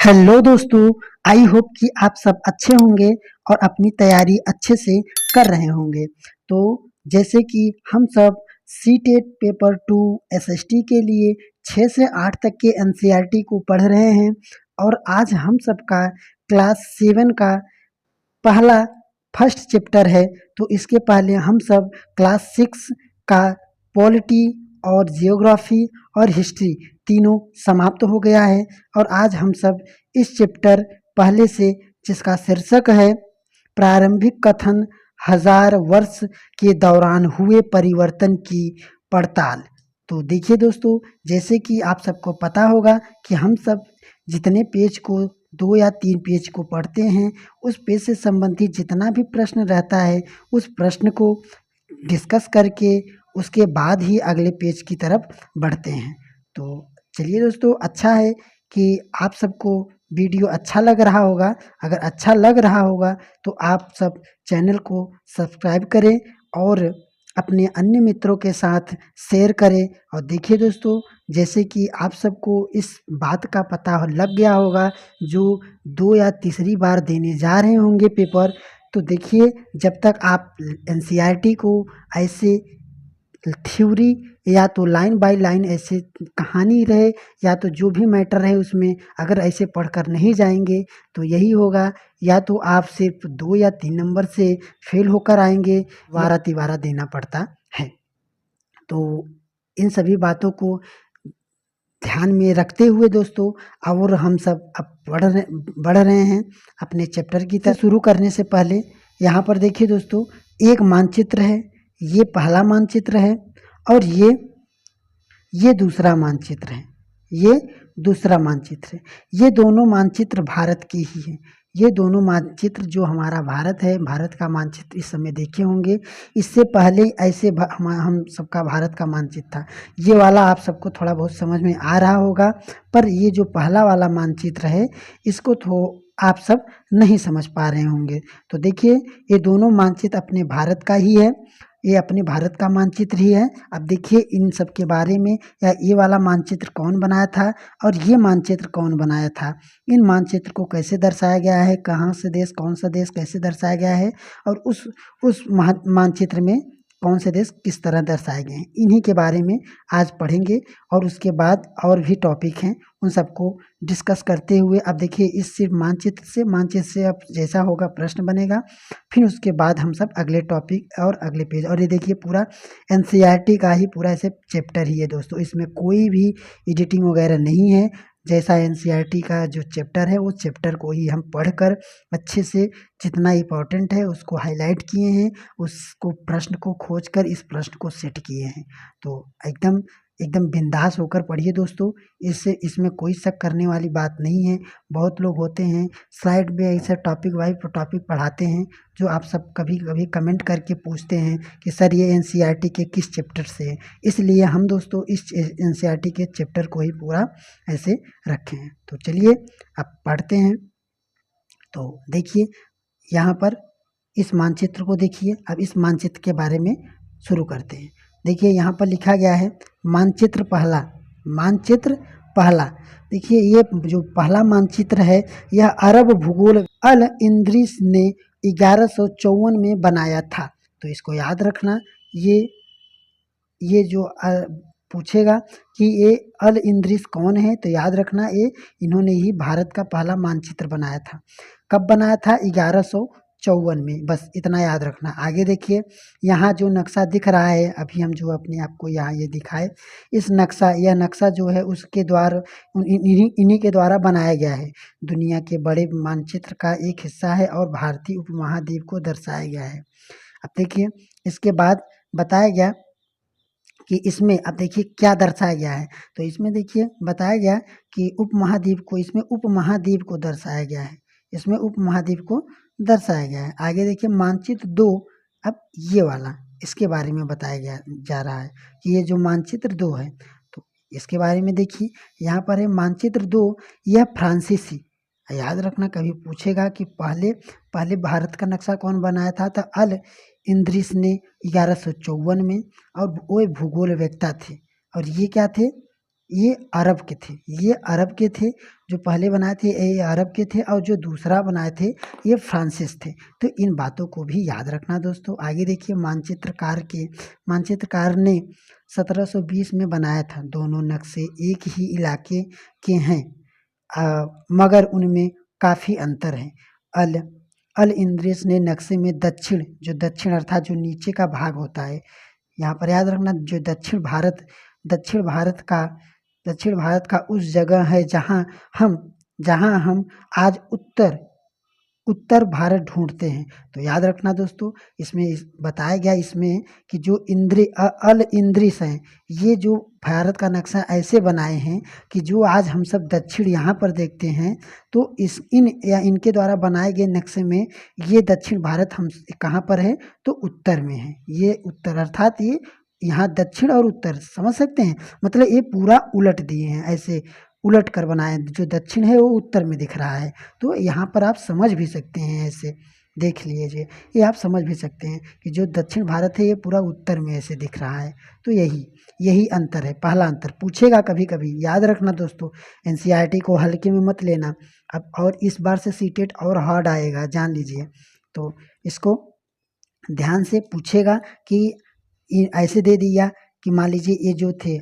Hello दोस्तों। I hope कि आप सब अच्छे होंगे और अपनी तैयारी अच्छे से कर रहे होंगे। तो जैसे कि हम सब सी टेट पेपर 2 एसएसटी के लिए 6 से 8 तक के एनसीईआरटी को पढ़ रहे हैं और आज हम सबका क्लास 7 का पहला फर्स्ट चैप्टर है। तो इसके पहले हम सब क्लास 6 का पॉलिटी और जियोग्राफी और हिस्ट्री तीनों समाप्त हो गया है और आज हम सब इस चैप्टर पहले से जिसका शीर्षक है प्रारंभिक कथन हजार वर्ष के दौरान हुए परिवर्तन की पड़ताल। तो देखिए दोस्तों, जैसे कि आप सबको पता होगा कि हम सब जितने पेज को 2 या 3 पेज को पढ़ते हैं, उस पेज से संबंधित जितना भी प्रश्न रहता है उस प्रश्न को डिस्कस करके उसके बाद ही अगले पेज की तरफ बढ़ते हैं। तो चलिए दोस्तों, अच्छा है कि आप सबको वीडियो अच्छा लग रहा होगा। अगर अच्छा लग रहा होगा तो आप सब चैनल को सब्सक्राइब करें और अपने अन्य मित्रों के साथ शेयर करें। और देखिए दोस्तों, जैसे कि आप सबको इस बात का पता लग गया होगा जो 2 या तीसरी बार देने जा रहे होंगे पेपर, तो देखिए जब तक आप एनसीईआरटी को ऐसे थ्योरी या तो लाइन बाय लाइन ऐसे कहानी रहे या तो जो भी मैटर रहे उसमें अगर ऐसे पढ़कर नहीं जाएंगे तो यही होगा, या तो आप सिर्फ 2 या 3 नंबर से फेल होकर आएंगे, वारा तिवारा देना पड़ता है। तो इन सभी बातों को ध्यान में रखते हुए दोस्तों और हम सब अब बढ़ रहे हैं अपने चैप्टर की तरफ। शुरू करने से पहले यहाँ पर देखिए दोस्तों, एक मानचित्र है, ये पहला मानचित्र है और ये दूसरा मानचित्र है, ये दूसरा मानचित्र है। ये दोनों मानचित्र भारत के ही हैं। ये दोनों मानचित्र जो हमारा भारत है, भारत का मानचित्र इस समय देखे होंगे। इससे पहले ऐसे हम सबका भारत का मानचित्र था। ये वाला आप सबको थोड़ा बहुत समझ में आ रहा होगा, पर ये जो पहला वाला मानचित्र है इसको तो आप सब नहीं समझ पा रहे होंगे। तो देखिए, ये दोनों मानचित्र अपने भारत का ही है, ये अपने भारत का मानचित्र ही है। अब देखिए इन सब के बारे में, या ये वाला मानचित्र कौन बनाया था और ये मानचित्र कौन बनाया था, इन मानचित्र को कैसे दर्शाया गया है, कहाँ से देश कौन सा देश कैसे दर्शाया गया है और उस मानचित्र में कौन से देश किस तरह दर्शाए गए हैं, इन्हीं के बारे में आज पढ़ेंगे। और उसके बाद और भी टॉपिक हैं, उन सबको डिस्कस करते हुए अब देखिए इस सिर्फ मानचित्र से अब जैसा होगा प्रश्न बनेगा, फिर उसके बाद हम सब अगले टॉपिक और अगले पेज। और ये देखिए पूरा एनसीईआरटी का ही पूरा ऐसे चैप्टर ही है दोस्तों, इसमें कोई भी एडिटिंग वगैरह नहीं है। जैसा एनसीईआरटी का जो चैप्टर है उस चैप्टर को ही हम पढ़कर अच्छे से जितना इम्पोर्टेंट है उसको हाईलाइट किए हैं, उसको प्रश्न को खोजकर इस प्रश्न को सेट किए हैं। तो एकदम एकदम बिंदास होकर पढ़िए दोस्तों, इसमें कोई शक करने वाली बात नहीं है। बहुत लोग होते हैं स्लाइड में ऐसा टॉपिक वाइज टॉपिक पढ़ाते हैं जो आप सब कभी कभी कमेंट करके पूछते हैं कि सर ये एनसीईआरटी के किस चैप्टर से है, इसलिए हम दोस्तों इस एनसीईआरटी के चैप्टर को ही पूरा ऐसे रखे हैं। तो चलिए अब पढ़ते हैं। तो देखिए यहाँ पर इस मानचित्र को देखिए। अब इस मानचित्र के बारे में शुरू करते हैं। देखिए यहाँ पर लिखा गया है मानचित्र पहला, मानचित्र पहला। देखिए ये जो पहला मानचित्र है यह अरब भूगोल अल इंद्रिस ने 1154 में बनाया था। तो इसको याद रखना, ये जो पूछेगा कि ये अल इंद्रिस कौन है तो याद रखना ये इन्होंने ही भारत का पहला मानचित्र बनाया था। कब बनाया था? 1154 में, बस इतना याद रखना। आगे देखिए यहाँ जो नक्शा दिख रहा है, अभी हम जो अपने आप को यहाँ ये दिखाए, यह नक्शा जो है उसके द्वारा इन्हीं के द्वारा बनाया गया है। दुनिया के बड़े मानचित्र का एक हिस्सा है और भारतीय उपमहाद्वीप को दर्शाया गया है। अब देखिए इसके बाद बताया गया कि इसमें अब देखिए क्या दर्शाया गया है। तो इसमें देखिए बताया गया कि इसमें उपमहाद्वीप को दर्शाया गया है, इसमें उपमहाद्वीप को दर्शाया गया है। आगे देखिए मानचित्र 2, अब ये वाला इसके बारे में बताया गया जा रहा है कि ये जो मानचित्र 2 है तो इसके बारे में देखिए यहाँ पर है मानचित्र 2, यह फ्रांसीसी। याद रखना कभी पूछेगा कि पहले भारत का नक्शा कौन बनाया था, तो अल इंद्रिस ने 1154 में, और वो भूगोल वेत्ता थे। और ये क्या थे? ये अरब के थे, ये अरब के थे जो पहले बनाए थे, ये अरब के थे, और जो दूसरा बनाए थे ये फ्रांसिस थे। तो इन बातों को भी याद रखना दोस्तों। आगे देखिए, मानचित्रकार ने 1720 में बनाया था। दोनों नक्शे एक ही इलाके के हैं, मगर उनमें काफ़ी अंतर है। अल अल इंद्रिस ने नक्शे में दक्षिण, जो दक्षिण अर्थात जो नीचे का भाग होता है, यहाँ पर याद रखना, जो दक्षिण भारत का दक्षिण भारत का उस जगह है जहाँ हम आज उत्तर भारत ढूंढते हैं। तो याद रखना दोस्तों, इसमें बताया गया इसमें कि जो अल इंद्रिस हैं, ये जो भारत का नक्शा ऐसे बनाए हैं कि जो आज हम सब दक्षिण यहाँ पर देखते हैं, तो इनके द्वारा बनाए गए नक्शे में ये दक्षिण भारत हम कहाँ पर है, तो उत्तर में है। ये उत्तर अर्थात ये यहाँ दक्षिण और उत्तर समझ सकते हैं, मतलब ये पूरा उलट दिए हैं, ऐसे उलट कर बनाए, जो दक्षिण है वो उत्तर में दिख रहा है। तो यहाँ पर आप समझ भी सकते हैं, ऐसे देख लीजिए, ये आप समझ भी सकते हैं कि जो दक्षिण भारत है ये पूरा उत्तर में ऐसे दिख रहा है। तो यही अंतर है, पहला अंतर पूछेगा कभी कभी, याद रखना दोस्तों। एनसीईआरटी को हल्के में मत लेना अब, और इस बार से सीटेट और हार्ड आएगा, जान लीजिए। तो इसको ध्यान से पूछेगा कि ऐसे दे दिया कि मान लीजिए ये जो थे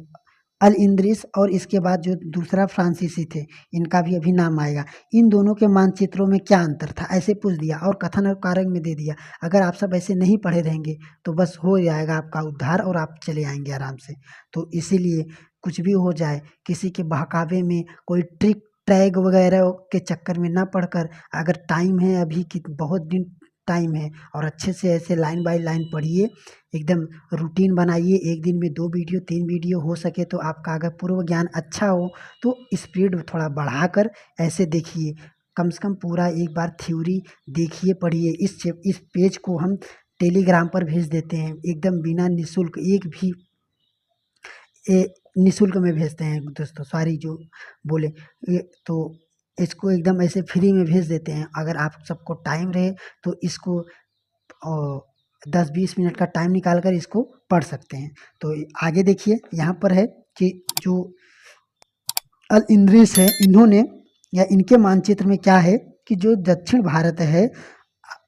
अल इंद्रिस और इसके बाद जो दूसरा फ्रांसीसी थे, इनका भी अभी नाम आएगा। इन दोनों के मानचित्रों में क्या अंतर था, ऐसे पूछ दिया और कथन और कारक में दे दिया। अगर आप सब ऐसे नहीं पढ़े रहेंगे तो बस हो जाएगा आपका उद्धार और आप चले आएंगे आराम से। तो इसीलिए कुछ भी हो जाए, किसी के बहकावे में, कोई ट्रिक टैग वगैरह के चक्कर में ना पढ़कर, अगर टाइम है अभी कि बहुत दिन टाइम है, और अच्छे से ऐसे लाइन बाय लाइन पढ़िए, एकदम रूटीन बनाइए। एक दिन में 2 वीडियो 3 वीडियो हो सके तो आपका अगर पूर्व ज्ञान अच्छा हो तो स्पीड थोड़ा बढ़ाकर ऐसे देखिए, कम से कम पूरा एक बार थ्योरी देखिए, पढ़िए। इस पेज को हम टेलीग्राम पर भेज देते हैं एकदम बिना निःशुल्क, निःशुल्क में भेजते हैं दोस्तों, सॉरी जो बोले तो इसको एकदम ऐसे फ्री में भेज देते हैं। अगर आप सबको टाइम रहे तो इसको 10-20 मिनट का टाइम निकाल कर इसको पढ़ सकते हैं। तो आगे देखिए, यहाँ पर है कि जो अल इंद्रिस है, इन्होंने या इनके मानचित्र में क्या है कि जो दक्षिण भारत है,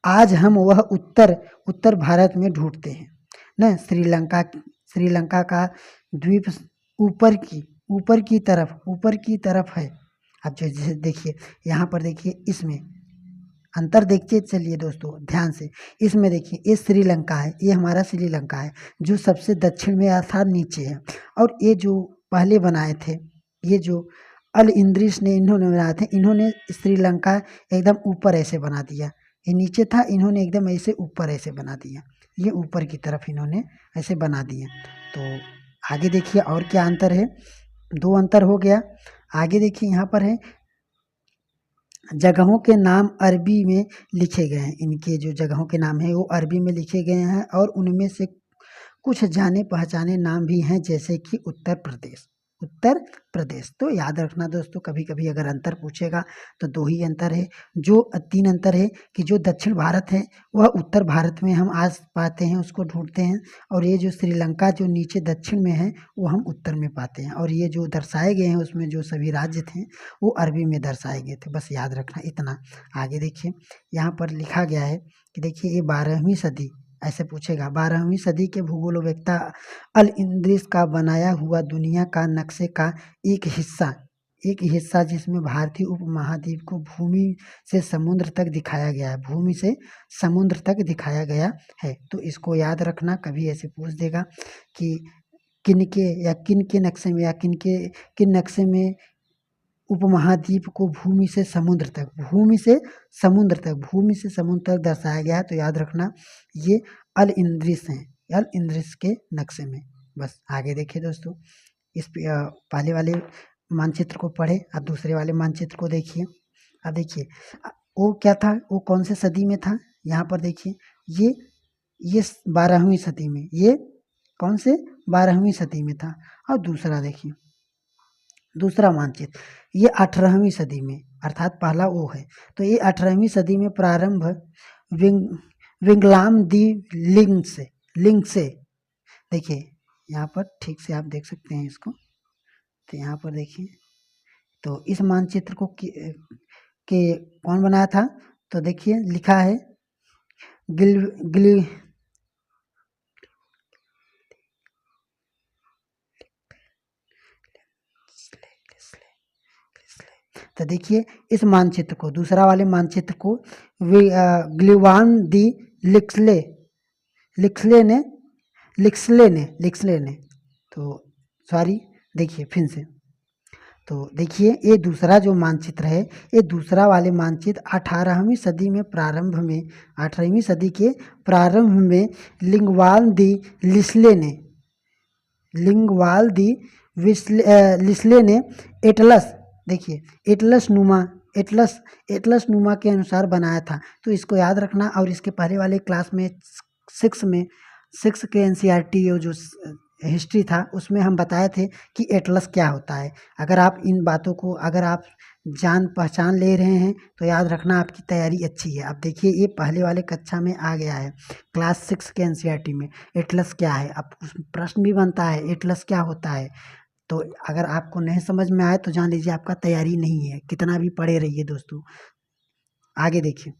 आज हम वह उत्तर भारत में ढूंढते हैं ना। श्रीलंका का द्वीप ऊपर की तरफ है। अब जो जैसे देखिए, यहाँ पर देखिए, इसमें अंतर देखिए, चलिए दोस्तों ध्यान से, इसमें देखिए ये श्रीलंका है, ये हमारा श्रीलंका है जो सबसे दक्षिण में अर्थात नीचे है। और ये जो पहले बनाए थे, ये जो अल इंद्रिस ने इन्होंने बनाए थे, इन्होंने श्रीलंका एकदम ऊपर ऐसे बना दिया। ये नीचे था, इन्होंने एकदम ऐसे ऊपर ऐसे बना दिया, ये ऊपर की तरफ इन्होंने ऐसे बना दिया। तो आगे देखिए और क्या अंतर है, 2 अंतर हो गया। आगे देखिए, यहाँ पर है जगहों के नाम अरबी में लिखे गए हैं। इनके जो जगहों के नाम हैं वो अरबी में लिखे गए हैं, और उनमें से कुछ जाने पहचाने नाम भी हैं, जैसे कि उत्तर प्रदेश। तो याद रखना दोस्तों, कभी कभी अगर अंतर पूछेगा तो 2 ही अंतर है। जो 3 अंतर है कि जो दक्षिण भारत है वह उत्तर भारत में हम आज पाते हैं, उसको ढूंढते हैं, और ये जो श्रीलंका जो नीचे दक्षिण में है वो हम उत्तर में पाते हैं। और ये जो दर्शाए गए हैं उसमें जो सभी राज्य थे वो अरबी में दर्शाए गए थे। बस याद रखना इतना। आगे देखिए, यहाँ पर लिखा गया है कि देखिए, ये 12वीं सदी, ऐसे पूछेगा, 12वीं सदी के भूगोलवेत्ता अल इंद्रिस का बनाया हुआ दुनिया का नक्शे का एक हिस्सा जिसमें भारतीय उपमहाद्वीप को भूमि से समुद्र तक दिखाया गया है। तो इसको याद रखना, कभी ऐसे पूछ देगा कि किन के नक्शे में, या किन नक्शे में उपमहाद्वीप को भूमि से समुद्र तक दर्शाया गया है। तो याद रखना, ये अल इंद्रिस हैं, अल इंद्रिस के नक्शे में। बस आगे देखिए दोस्तों, इस पहले वाले मानचित्र को पढ़े, अब दूसरे वाले मानचित्र को देखिए। अब देखिए वो क्या था, वो कौन से सदी में था, यहाँ पर देखिए, ये 12वीं सदी में, ये कौन से 12वीं सदी में था। और दूसरा देखिए, दूसरा मानचित्र ये 18वीं सदी में, अर्थात पहला वो है। तो ये 18वीं सदी में प्रारंभ विंगलाम दी लिंग से देखिए, यहाँ पर ठीक से आप देख सकते हैं इसको, तो यहाँ पर देखिए, तो इस मानचित्र को के कौन बनाया था, तो देखिए लिखा है गिल गिल तो देखिए इस मानचित्र को, दूसरा वाले मानचित्र को ग्लिवान दी लिक्सले लिक्सले ने लिक्सले ने तो सॉरी, देखिए फिर से, तो देखिए ये दूसरा जो मानचित्र है, ये दूसरा वाले मानचित्र 18वीं सदी में प्रारंभ में 18वीं सदी के प्रारंभ में लिंगवाल दी लिस्ले ने एटलस, देखिए एटलस नुमा के अनुसार बनाया था। तो इसको याद रखना। और इसके पहले वाले क्लास में 6 के एनसीईआरटी जो हिस्ट्री था उसमें हम बताए थे कि एटलस क्या होता है। अगर आप इन बातों को अगर आप जान पहचान ले रहे हैं तो याद रखना, आपकी तैयारी अच्छी है। अब देखिए ये पहले वाले कक्षा में आ गया है, क्लास 6 के एनसीईआरटी में एटलस क्या है। अब उस प्रश्न भी बनता है एटलस क्या होता है। तो अगर आपको नहीं समझ में आए तो जान लीजिए आपका तैयारी नहीं है, कितना भी पढ़े रहिए दोस्तों। आगे देखिए,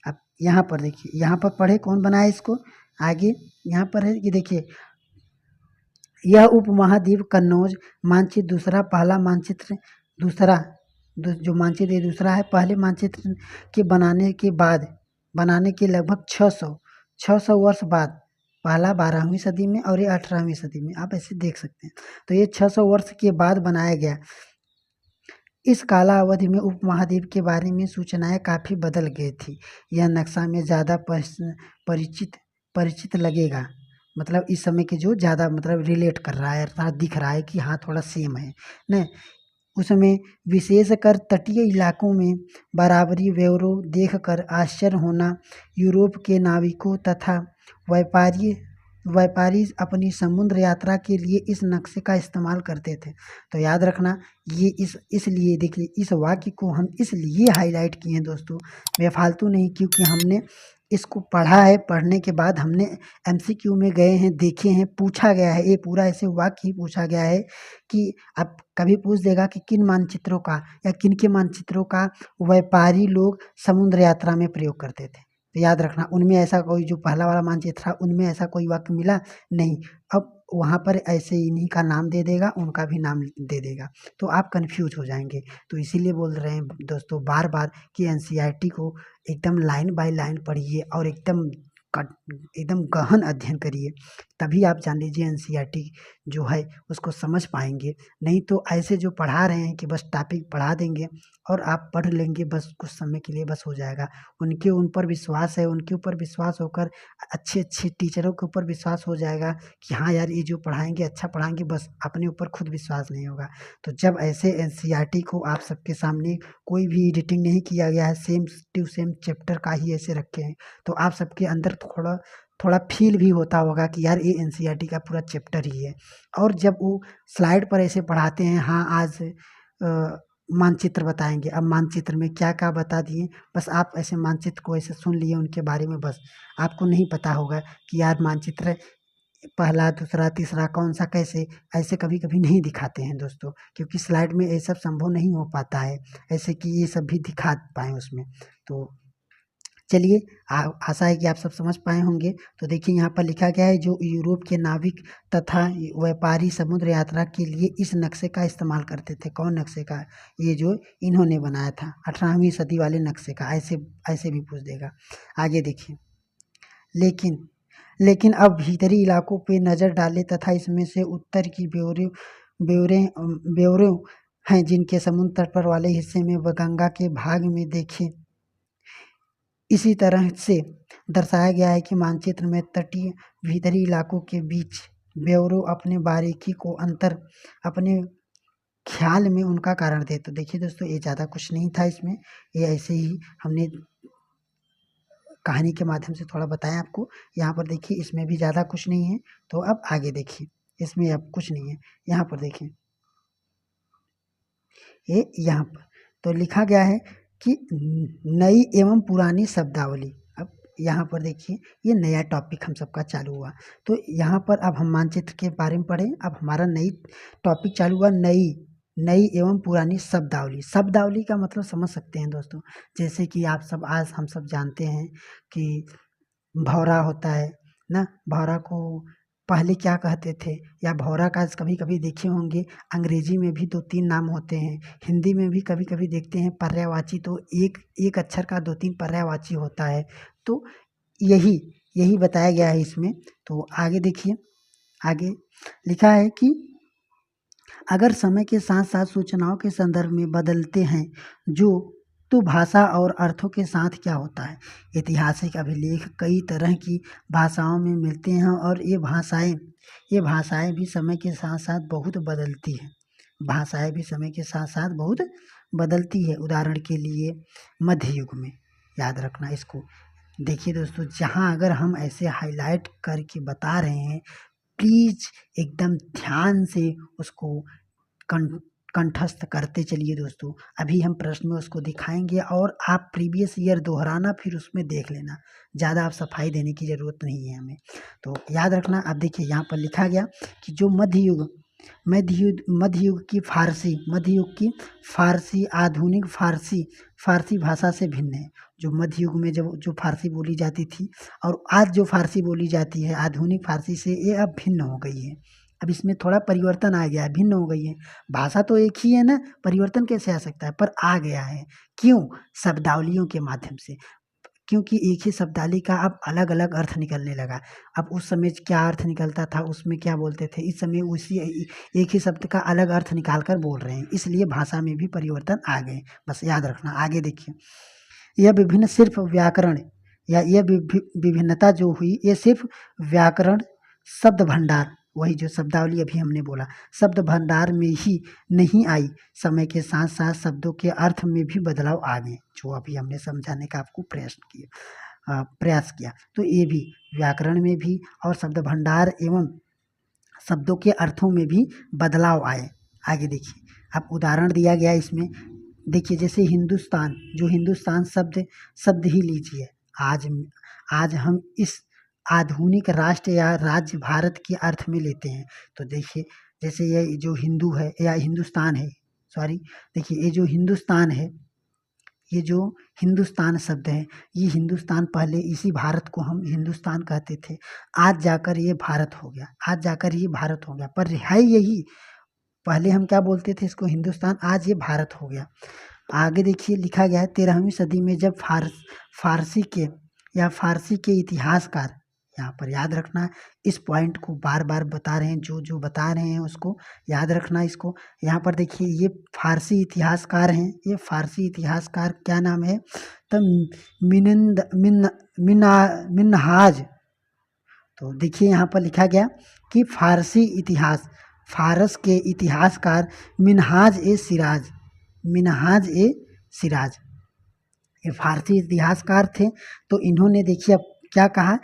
अब यहाँ पर देखिए, यहाँ पर पढ़े कौन बनाया इसको। आगे यहाँ पर है कि देखिए, यह उपमहाद्वीप कन्नौज मानचित्र दूसरा, पहला मानचित्र दूसरा, जो मानचित्र ये दूसरा है, पहले मानचित्र के बनाने के लगभग 600 वर्ष बाद, पहला 12वीं सदी में और ये 18वीं सदी में, आप ऐसे देख सकते हैं। तो ये 600 वर्ष के बाद बनाया गया। इस काला अवधि में उपमहाद्वीप के बारे में सूचनाएं काफ़ी बदल गई थी। यह नक्शा में ज़्यादा परिचित लगेगा, मतलब इस समय के जो ज़्यादा मतलब रिलेट कर रहा है, अर्थात दिख रहा है कि हाँ थोड़ा सेम है न। उसमें विशेषकर तटीय इलाकों में बराबरी ब्यौरों देखकर आश्चर्य होना। यूरोप के नाविकों तथा व्यापारी अपनी समुद्र यात्रा के लिए इस नक्शे का इस्तेमाल करते थे। तो याद रखना, ये इसलिए देखिए, इस वाक्य को हम इसलिए हाईलाइट किए हैं दोस्तों, बेफालतू नहीं, क्योंकि हमने इसको पढ़ा है। पढ़ने के बाद हमने एमसीक्यू में गए हैं, देखे हैं, पूछा गया है, ये पूरा ऐसे वाक्य ही पूछा गया है कि अब कभी पूछ देगा कि किन मानचित्रों का या किन के मानचित्रों का व्यापारी लोग समुद्र यात्रा में प्रयोग करते थे। तो याद रखना, उनमें ऐसा कोई, जो पहला वाला मानचित्र था उनमें ऐसा कोई वाक्य मिला नहीं। अब वहाँ पर ऐसे इन्हीं का नाम दे देगा, उनका भी नाम दे देगा, तो आप कंफ्यूज हो जाएंगे। तो इसीलिए बोल रहे हैं दोस्तों बार बार कि एनसीईआरटी को एकदम लाइन बाय लाइन पढ़िए और एकदम गहन अध्ययन करिए, तभी आप जान लीजिए एनसीईआरटी जो है उसको समझ पाएंगे। नहीं तो ऐसे जो पढ़ा रहे हैं कि बस टॉपिक पढ़ा देंगे और आप पढ़ लेंगे, बस कुछ समय के लिए बस हो जाएगा। उन पर विश्वास है, उनके ऊपर विश्वास होकर अच्छे टीचरों के ऊपर विश्वास हो जाएगा कि हाँ यार ये जो पढ़ाएंगे अच्छा पढ़ाएंगे, बस अपने ऊपर खुद विश्वास नहीं होगा। तो जब ऐसे एनसीईआरटी को आप सबके सामने कोई भी एडिटिंग नहीं किया गया है, सेम टू सेम चैप्टर का ही ऐसे रखे हैं, तो आप सबके अंदर थोड़ा फील भी होता होगा कि यार ये एनसीईआरटी का पूरा चैप्टर ही है। और जब वो स्लाइड पर ऐसे पढ़ाते हैं, हाँ आज मानचित्र बताएंगे, अब मानचित्र में क्या क्या बता दिए, बस आप ऐसे मानचित्र को ऐसे सुन लिए उनके बारे में, बस आपको नहीं पता होगा कि यार मानचित्र पहला दूसरा तीसरा कौन सा कैसे, ऐसे कभी कभी नहीं दिखाते हैं दोस्तों, क्योंकि स्लाइड में ये सब संभव नहीं हो पाता है ऐसे कि ये सब भी दिखा पाएँ उसमें। तो चलिए, आशा है कि आप सब समझ पाए होंगे। तो देखिए यहाँ पर लिखा गया है, जो यूरोप के नाविक तथा व्यापारी समुद्र यात्रा के लिए इस नक्शे का इस्तेमाल करते थे। कौन नक्शे का? ये जो इन्होंने बनाया था 18वीं सदी वाले नक्शे का। ऐसे भी पूछ देगा। आगे देखिए, लेकिन अब भीतरी इलाकों पे नज़र डालें तथा इसमें से उत्तर की ब्यौरे हैं जिनके समुद्र तट पर वाले हिस्से में व गंगा के भाग में देखें। इसी तरह से दर्शाया गया है कि मानचित्र में तटीय भीतरी इलाकों के बीच ब्यौरों अपने बारीकी को अंतर अपने ख्याल में उनका कारण दे। तो देखिए दोस्तों, ये ज़्यादा कुछ नहीं था इसमें, ये ऐसे ही हमने कहानी के माध्यम से थोड़ा बताया आपको। यहाँ पर देखिए, इसमें भी ज़्यादा कुछ नहीं है। तो अब आगे देखिए, इसमें अब कुछ नहीं है। यहाँ पर देखिए, ये यहाँ पर तो लिखा गया है कि नई एवं पुरानी शब्दावली। अब यहाँ पर देखिए ये नया टॉपिक हम सबका चालू हुआ। तो यहाँ पर अब हम मानचित्र के बारे में पढ़ें। अब हमारा नई टॉपिक चालू हुआ, नई एवं पुरानी शब्दावली। शब्दावली का मतलब समझ सकते हैं दोस्तों, जैसे कि आप सब आज हम सब जानते हैं कि भौरा होता है ना, भौरा को पहले क्या कहते थे, या भौरा का कभी कभी देखे होंगे अंग्रेजी में भी 2-3 नाम होते हैं, हिंदी में भी कभी कभी देखते हैं पर्यायवाची, तो एक अक्षर का 2-3 पर्यायवाची होता है। तो यही बताया गया है इसमें। तो आगे देखिए, आगे लिखा है कि अगर समय के साथ साथ सूचनाओं के संदर्भ में बदलते हैं जो तो भाषा और अर्थों के साथ क्या होता है। ऐतिहासिक अभिलेख कई तरह की भाषाओं में मिलते हैं और ये भाषाएं भी समय के साथ साथ बहुत बदलती हैं। भाषाएं भी समय के साथ साथ बहुत बदलती है। उदाहरण के लिए मध्य युग में, याद रखना इसको। देखिए दोस्तों, जहाँ अगर हम ऐसे हाईलाइट करके बता रहे हैं, प्लीज एकदम ध्यान से उसको कंठस्थ करते चलिए दोस्तों। अभी हम प्रश्न में उसको दिखाएंगे और आप प्रीवियस ईयर दोहराना, फिर उसमें देख लेना, ज़्यादा आप सफाई देने की ज़रूरत नहीं है हमें। तो याद रखना। अब देखिए यहाँ पर लिखा गया कि जो मध्य युग की फारसी आधुनिक फारसी भाषा से भिन्न है। जो मध्य युग में जो फारसी बोली जाती थी और आज जो फारसी बोली जाती है आधुनिक फारसी से, ये अब भिन्न हो गई है। अब इसमें थोड़ा परिवर्तन आ गया है, भिन्न हो गई है। भाषा तो एक ही है ना, परिवर्तन कैसे आ सकता है, पर आ गया है। क्यों? शब्दावलियों के माध्यम से। क्योंकि एक ही शब्दावली का अब अलग अलग अर्थ निकलने लगा। अब उस समय क्या अर्थ निकलता था, उसमें क्या बोलते थे, इस समय उसी एक ही शब्द का अलग अर्थ निकाल कर बोल रहे हैं, इसलिए भाषा में भी परिवर्तन आ गए। बस याद रखना। आगे देखिए, यह विभिन्न सिर्फ व्याकरण या यह विभिन्नता जो हुई, ये सिर्फ व्याकरण शब्द भंडार, वही जो शब्दावली अभी हमने बोला, शब्द भंडार में ही नहीं आई, समय के साथ साथ शब्दों के अर्थ में भी बदलाव आ गए, जो अभी हमने समझाने का आपको प्रयास किया। तो ये भी व्याकरण में भी और शब्द भंडार एवं शब्दों के अर्थों में भी बदलाव आए। आगे देखिए, अब उदाहरण दिया गया इसमें। देखिए जैसे हिंदुस्तान शब्द ही लीजिए। आज हम इस आधुनिक राष्ट्र या राज्य भारत के अर्थ में लेते हैं। तो देखिए, जैसे ये जो हिंदू है या हिंदुस्तान है, देखिए ये जो हिंदुस्तान है, ये जो हिंदुस्तान शब्द है, ये हिंदुस्तान, पहले इसी भारत को हम हिंदुस्तान कहते थे, आज जाकर ये भारत हो गया, पर है यही। पहले हम क्या बोलते थे इसको, हिंदुस्तान, आज ये भारत हो गया। आगे देखिए लिखा गया है 13वीं सदी में जब फारसी के इतिहासकार, यहाँ पर याद रखना, इस पॉइंट को बार बार बता रहे हैं, जो बता रहे हैं उसको याद रखना इसको। यहाँ पर देखिए ये फारसी इतिहासकार हैं, ये फारसी इतिहासकार क्या नाम है, तो मिन्हाज। तो देखिए यहाँ पर लिखा गया कि फारस के इतिहासकार मिन्हाज ए सिराज, ये फारसी इतिहासकार थे। तो इन्होंने देखिए अब क्या कहा,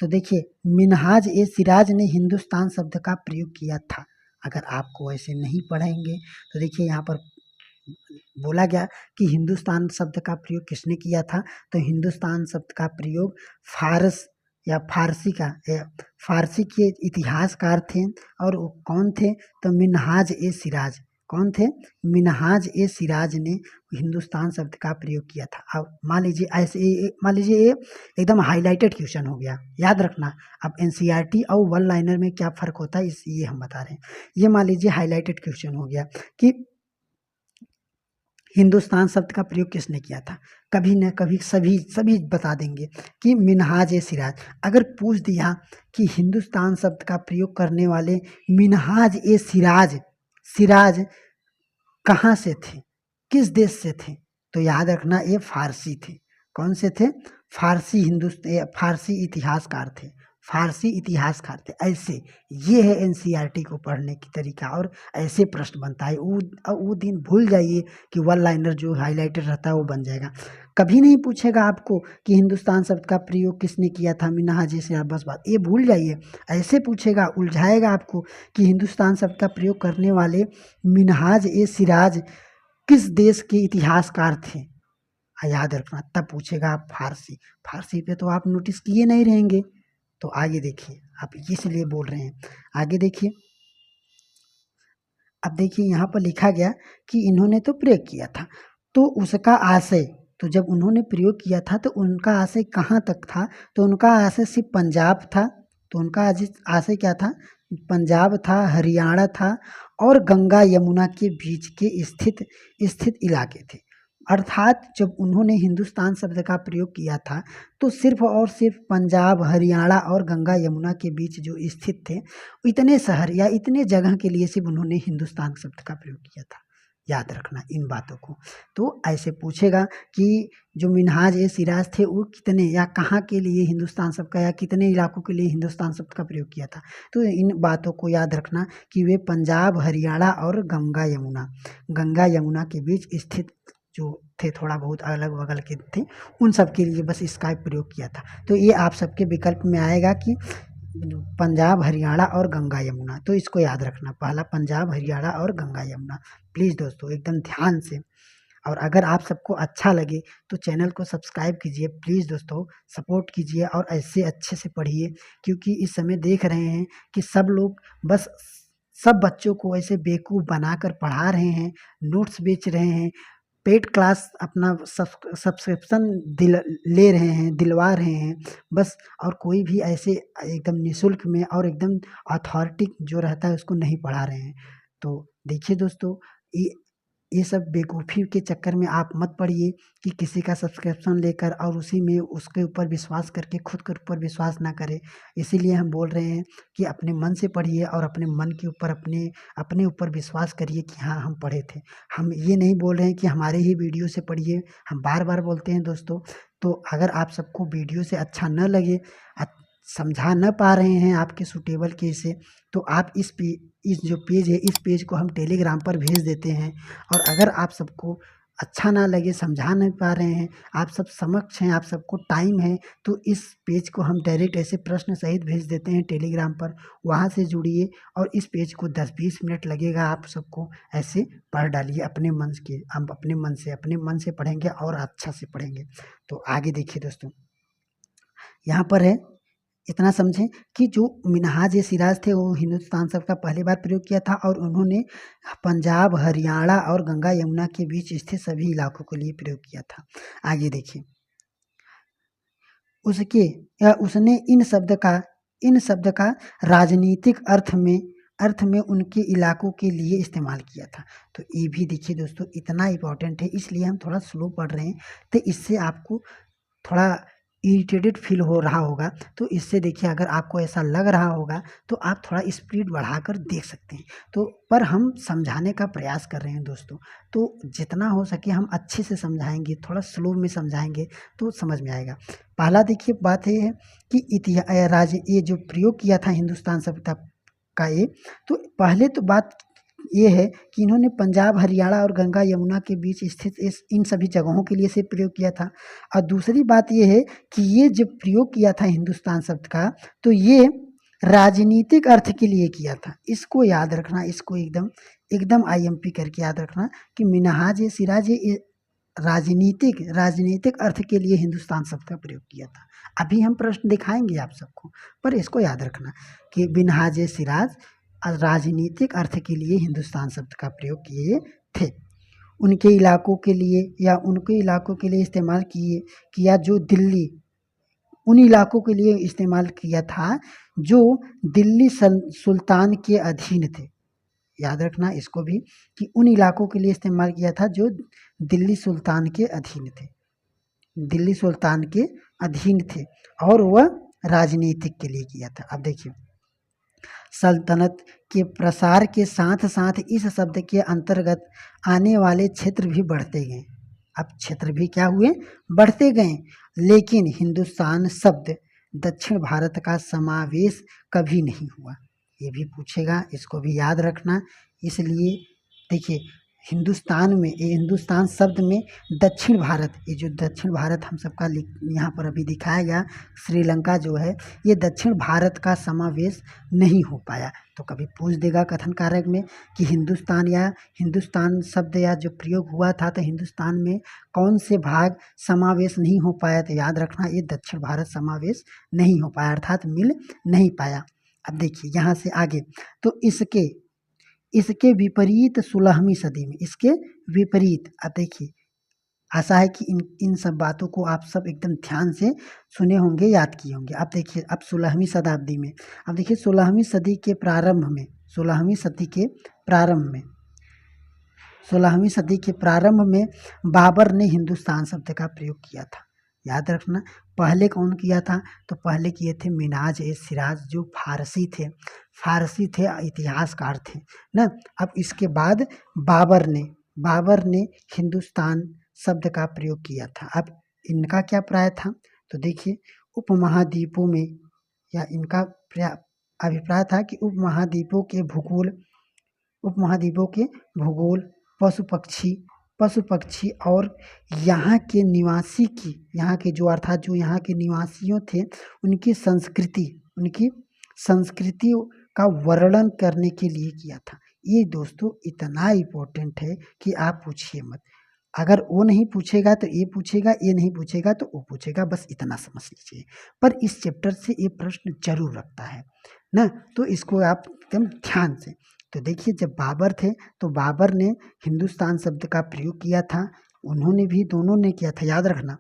तो देखिए मिन्हाज ए सिराज ने हिंदुस्तान शब्द का प्रयोग किया था। अगर आपको ऐसे नहीं पढ़ेंगे तो देखिए यहाँ पर बोला गया कि हिंदुस्तान शब्द का प्रयोग किसने किया था, तो हिंदुस्तान शब्द का प्रयोग फारसी के इतिहासकार थे। और वो कौन थे, तो मिन्हाज ए सिराज ने हिंदुस्तान शब्द का प्रयोग किया था। अब मान लीजिए ये एकदम हाईलाइटेड क्वेश्चन हो गया, याद रखना। अब एनसीईआरटी और वन लाइनर में क्या फ़र्क होता है, ये हम बता रहे हैं। ये मान लीजिए हाईलाइटेड क्वेश्चन हो गया कि हिंदुस्तान शब्द का प्रयोग किसने किया था, कभी न कभी सभी बता देंगे कि मिन्हाज ए सिराज। अगर पूछ दिया कि हिंदुस्तान शब्द का प्रयोग करने वाले मिन्हाज ए सिराज कहाँ से थे, किस देश से थे, तो याद रखना ये फारसी थे। कौन से थे, फारसी इतिहासकार थे। ऐसे ये है एनसीईआरटी को पढ़ने की तरीका, और ऐसे प्रश्न बनता है। वो दिन भूल जाइए कि वन लाइनर जो हाईलाइटेड रहता है वो बन जाएगा। कभी नहीं पूछेगा आपको कि हिंदुस्तान शब्द का प्रयोग किसने किया था, मिन्हाज ए सिराज, बस बात ये भूल जाइए। ऐसे पूछेगा, उलझाएगा आपको कि हिंदुस्तान शब्द का प्रयोग करने वाले मिन्हाज ए सिराज किस देश के इतिहासकार थे। याद रखना। तब पूछेगा आप फारसी, फारसी पे तो आप नोटिस किए नहीं रहेंगे। तो आगे देखिए, आप इसलिए बोल रहे हैं। आगे देखिए, अब देखिए यहाँ पर लिखा गया कि इन्होंने तो प्रयोग किया था, तो उसका आशय, तो जब उन्होंने प्रयोग किया था तो उनका आशय कहाँ तक था? तो उनका आशय सिर्फ पंजाब था। तो उनका आशय क्या था? पंजाब था, हरियाणा था और गंगा यमुना के बीच के स्थित इलाके थे। अर्थात जब उन्होंने हिंदुस्तान शब्द का प्रयोग किया था तो सिर्फ और सिर्फ पंजाब, हरियाणा और गंगा यमुना के बीच जो स्थित थे, इतने शहर या इतने जगह के लिए सिर्फ उन्होंने हिंदुस्तान शब्द का प्रयोग किया था। याद रखना इन बातों को। तो ऐसे पूछेगा कि जो मिन्हाज ए सिराज थे वो कितने या कहाँ के लिए हिंदुस्तान शब्द का या कितने इलाकों के लिए हिंदुस्तान शब्द का प्रयोग किया था। तो इन बातों को याद रखना कि वे पंजाब, हरियाणा और गंगा यमुना के बीच स्थित जो थे, थोड़ा बहुत अगल बगल के थे, उन सब के लिए बस इसका प्रयोग किया था। तो ये आप सबके विकल्प में आएगा कि पंजाब, हरियाणा और गंगा यमुना। तो इसको याद रखना, पहला पंजाब, हरियाणा और गंगा यमुना। प्लीज़ दोस्तों एकदम ध्यान से। और अगर आप सबको अच्छा लगे तो चैनल को सब्सक्राइब कीजिए, प्लीज़ दोस्तों सपोर्ट कीजिए और ऐसे अच्छे से पढ़िए, क्योंकि इस समय देख रहे हैं कि सब लोग बस सब बच्चों को ऐसे बेवकूफ़ बनाकर पढ़ा रहे हैं, नोट्स बेच रहे हैं, पेड क्लास अपना सब्सक्रिप्शन ले रहे हैं, दिलवा रहे हैं बस। और कोई भी ऐसे एकदम निःशुल्क में और एकदम अथॉरिटी जो रहता है उसको नहीं पढ़ा रहे हैं। तो देखिए दोस्तों, ये सब बेवकूफ़ी के चक्कर में आप मत पड़िए कि किसी का सब्सक्रिप्शन लेकर और उसी में उसके ऊपर विश्वास करके खुद के ऊपर विश्वास ना करें। इसीलिए हम बोल रहे हैं कि अपने मन से पढ़िए और अपने मन के ऊपर अपने ऊपर विश्वास करिए कि हाँ हम पढ़े थे। हम ये नहीं बोल रहे हैं कि हमारे ही वीडियो से पढ़िए, हम बार बार बोलते हैं दोस्तों। तो अगर आप सबको वीडियो से अच्छा न लगे, समझा न पा रहे हैं आपके सूटेबल के से, तो आप इस जो पेज है, इस पेज को हम टेलीग्राम पर भेज देते हैं। और अगर आप सबको अच्छा ना लगे, समझा नहीं पा रहे हैं, आप सब समक्ष हैं, आप सबको टाइम है, तो इस पेज को हम डायरेक्ट ऐसे प्रश्न सहित भेज देते हैं टेलीग्राम पर। वहाँ से जुड़िए और इस पेज को 10-20 मिनट लगेगा, आप सबको ऐसे पढ़ डालिए अपने मन के। हम अपने मन से पढ़ेंगे और अच्छा से पढ़ेंगे। तो आगे देखिए दोस्तों, यहाँ पर है, इतना समझें कि जो मिन्हाज ए सिराज थे वो हिंदुस्तान शब्द का पहली बार प्रयोग किया था और उन्होंने पंजाब, हरियाणा और गंगा यमुना के बीच स्थित सभी इलाकों के लिए प्रयोग किया था। आगे देखिए, उसने इन शब्द का राजनीतिक अर्थ में उनके इलाकों के लिए इस्तेमाल किया था। तो ये भी देखिए दोस्तों, इतना इम्पोर्टेंट है, इसलिए हम थोड़ा स्लो पढ़ रहे हैं। तो इससे आपको थोड़ा इरिटेटेड फील हो रहा होगा। तो इससे देखिए, अगर आपको ऐसा लग रहा होगा तो आप थोड़ा स्पीड बढ़ाकर देख सकते हैं। तो पर हम समझाने का प्रयास कर रहे हैं दोस्तों, तो जितना हो सके हम अच्छे से समझाएंगे, थोड़ा स्लो में समझाएंगे तो समझ में आएगा। पहला देखिए बात ये है कि ये जो प्रयोग किया था हिंदुस्तान सभ्यता का, ये तो पहले तो बात ये है कि इन्होंने पंजाब, हरियाणा और गंगा यमुना के बीच स्थित इन सभी जगहों के लिए से प्रयोग किया था। और दूसरी बात ये है कि ये जब प्रयोग किया था हिंदुस्तान शब्द का, तो ये राजनीतिक अर्थ के लिए किया था। इसको याद रखना, इसको एकदम IMP करके याद रखना कि मिन्हाज ए सिराज ये राजनीतिक अर्थ के लिए हिंदुस्तान शब्द का प्रयोग किया था। अभी हम प्रश्न दिखाएंगे आप सबको, पर इसको याद रखना कि मिन्हाज ए सिराज राजनीतिक अर्थ के लिए हिंदुस्तान शब्द का प्रयोग किए थे। उनके इलाकों के लिए इस्तेमाल किया जो दिल्ली, उन इलाकों के लिए इस्तेमाल किया था जो दिल्ली सुल्तान के अधीन थे। याद रखना इसको भी कि उन इलाकों के लिए इस्तेमाल किया था जो दिल्ली सुल्तान के अधीन थे और वह राजनीतिक के लिए किया था। अब देखिए, सल्तनत के प्रसार के साथ साथ इस शब्द के अंतर्गत आने वाले क्षेत्र भी बढ़ते गए। अब क्षेत्र भी क्या हुए? बढ़ते गए। लेकिन हिंदुस्तान शब्द दक्षिण भारत का समावेश कभी नहीं हुआ। ये भी पूछेगा, इसको भी याद रखना। इसलिए देखिए, हिंदुस्तान शब्द में दक्षिण भारत, ये जो दक्षिण भारत हम सबका यहाँ पर अभी दिखाया गया, श्रीलंका जो है, ये दक्षिण भारत का समावेश नहीं हो पाया। तो कभी पूछ देगा कथन कारक में कि हिंदुस्तान या हिंदुस्तान शब्द या जो प्रयोग हुआ था तो हिंदुस्तान में कौन से भाग समावेश नहीं हो पाया, तो याद रखना ये दक्षिण भारत समावेश नहीं हो पाया, अर्थात मिल नहीं पाया। अब देखिए यहाँ से आगे, तो इसके विपरीत 16वीं सदी में, इसके विपरीत, अब देखिए आशा है कि इन सब बातों को आप सब एकदम ध्यान से सुने होंगे, याद किए होंगे। अब देखिए अब 16वीं शताब्दी में, अब देखिए 16वीं सदी के प्रारंभ में, 16वीं सदी के प्रारंभ में, 16वीं सदी के प्रारंभ में बाबर ने हिंदुस्तान शब्द का प्रयोग किया था। याद रखना पहले कौन किया था, तो पहले किए थे मिन्हाज ए सिराज, जो फारसी थे, इतिहासकार थे ना। अब इसके बाद बाबर ने हिंदुस्तान शब्द का प्रयोग किया था। अब इनका क्या प्राय था, तो देखिए उपमहाद्वीपों में, या इनका अभिप्राय था कि उपमहाद्वीपों के भूगोल, पशु पक्षी और यहाँ के जो अर्थात जो यहाँ के निवासियों थे उनकी संस्कृति का वर्णन करने के लिए किया था। ये दोस्तों इतना इम्पोर्टेंट है कि आप पूछिए मत, अगर वो नहीं पूछेगा तो ये पूछेगा, ये नहीं पूछेगा तो वो पूछेगा, बस इतना समझ लीजिए। पर इस चैप्टर से ये प्रश्न जरूर रखता है ना, तो इसको आप एकदम ध्यान से। तो देखिए जब बाबर थे तो बाबर ने हिंदुस्तान शब्द का प्रयोग किया था, उन्होंने भी, दोनों ने किया था, याद रखना।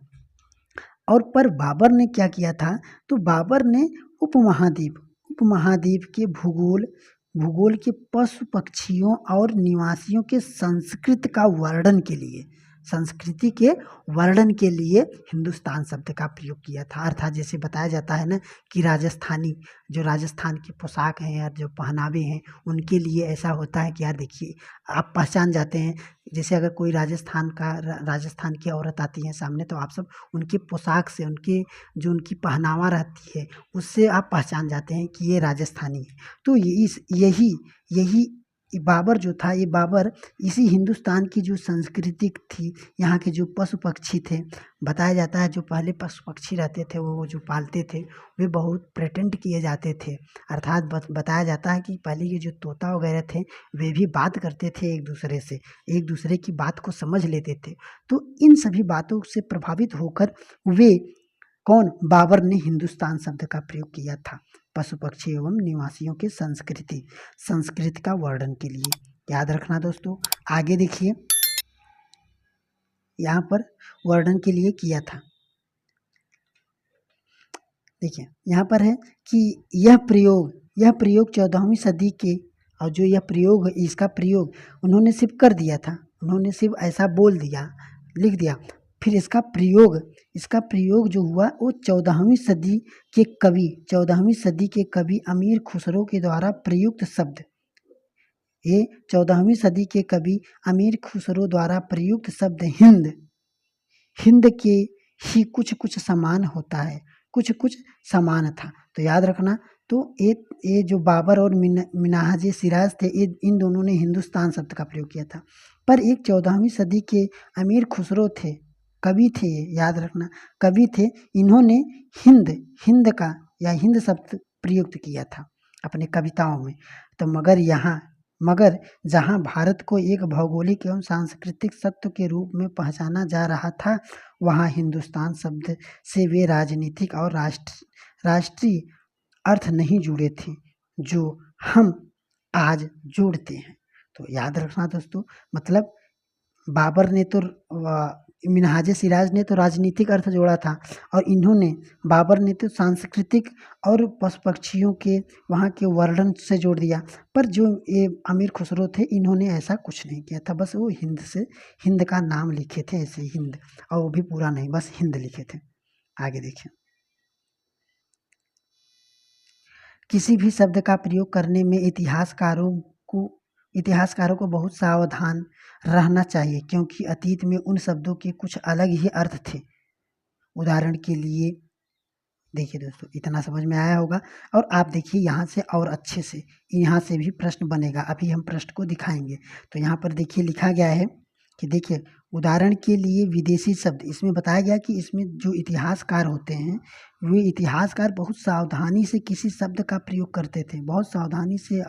और पर बाबर ने क्या किया था, तो बाबर ने उपमहाद्वीप के भूगोल के पशु पक्षियों और निवासियों के संस्कृति के वर्णन के लिए हिंदुस्तान शब्द का प्रयोग किया था। अर्थात जैसे बताया जाता है ना कि राजस्थान की पोशाक हैं यार, जो पहनावे हैं, उनके लिए ऐसा होता है कि यार देखिए आप पहचान जाते हैं, जैसे अगर कोई राजस्थान की औरत आती है सामने, तो आप सब उनकी पोशाक से, उनकी पहनावा रहती है, उससे आप पहचान जाते हैं कि ये राजस्थानी है। तो यही बाबर जो था, ये बाबर इसी हिंदुस्तान की जो संस्कृति थी, यहाँ के जो पशु पक्षी थे, बताया जाता है जो पहले पशु पक्षी रहते थे वो जो पालते थे वे बहुत प्रेटेंट किए जाते थे। अर्थात बताया जाता है कि पहले के जो तोता वगैरह थे वे भी बात करते थे एक दूसरे की बात को समझ लेते थे। तो इन सभी बातों से प्रभावित होकर बाबर ने हिंदुस्तान शब्द का प्रयोग किया था, पशु पक्षी एवं निवासियों के संस्कृति का वर्णन के लिए। याद रखना दोस्तों। आगे देखिए, यहाँ पर वर्णन के लिए किया था। देखिए यहाँ पर है कि यह प्रयोग 14वीं सदी के, और जो यह प्रयोग है, इसका प्रयोग उन्होंने सिर्फ कर दिया था, उन्होंने सिर्फ ऐसा बोल दिया, लिख दिया। फिर इसका प्रयोग जो हुआ वो 14वीं सदी के कवि अमीर खुसरो के द्वारा प्रयुक्त शब्द, ये 14वीं सदी के कवि अमीर खुसरो द्वारा प्रयुक्त शब्द हिंद के ही कुछ समान होता है, कुछ समान था। तो याद रखना, तो ये जो बाबर और मिन्हाज सिराज थे, इन दोनों ने हिंदुस्तान शब्द का प्रयोग किया था। पर एक 14वीं सदी के अमीर खुसरो थे, कवि थे, याद रखना कवि थे, इन्होंने हिंद शब्द प्रयुक्त किया था अपने कविताओं में। तो मगर जहाँ भारत को एक भौगोलिक एवं सांस्कृतिक सत्य के रूप में पहचाना जा रहा था, वहाँ हिंदुस्तान शब्द से वे राजनीतिक और राष्ट्रीय अर्थ नहीं जुड़े थे जो हम आज जोड़ते हैं। तो याद रखना दोस्तों, मतलब बाबर ने तो मिन्हाज सिराज ने तो राजनीतिक अर्थ जोड़ा था, और बाबर ने तो सांस्कृतिक और पशु पक्षियों के वहाँ के वर्णन से जोड़ दिया। पर जो ये अमीर खुसरो थे, इन्होंने ऐसा कुछ नहीं किया था, बस वो हिंद का नाम लिखे थे, ऐसे हिंद, और वो भी पूरा नहीं, बस हिंद लिखे थे। आगे देखिए, किसी भी शब्द का प्रयोग करने में इतिहासकारों को बहुत सावधान रहना चाहिए, क्योंकि अतीत में उन शब्दों के कुछ अलग ही अर्थ थे। उदाहरण के लिए देखिए दोस्तों, इतना समझ में आया होगा। और आप देखिए यहाँ से और अच्छे से, यहाँ से भी प्रश्न बनेगा, अभी हम प्रश्न को दिखाएंगे। तो यहाँ पर देखिए लिखा गया है कि देखिए उदाहरण के लिए विदेशी शब्द, इसमें बताया गया कि इसमें जो इतिहासकार होते हैं वे इतिहासकार बहुत सावधानी से किसी शब्द का प्रयोग करते थे, बहुत सावधानी से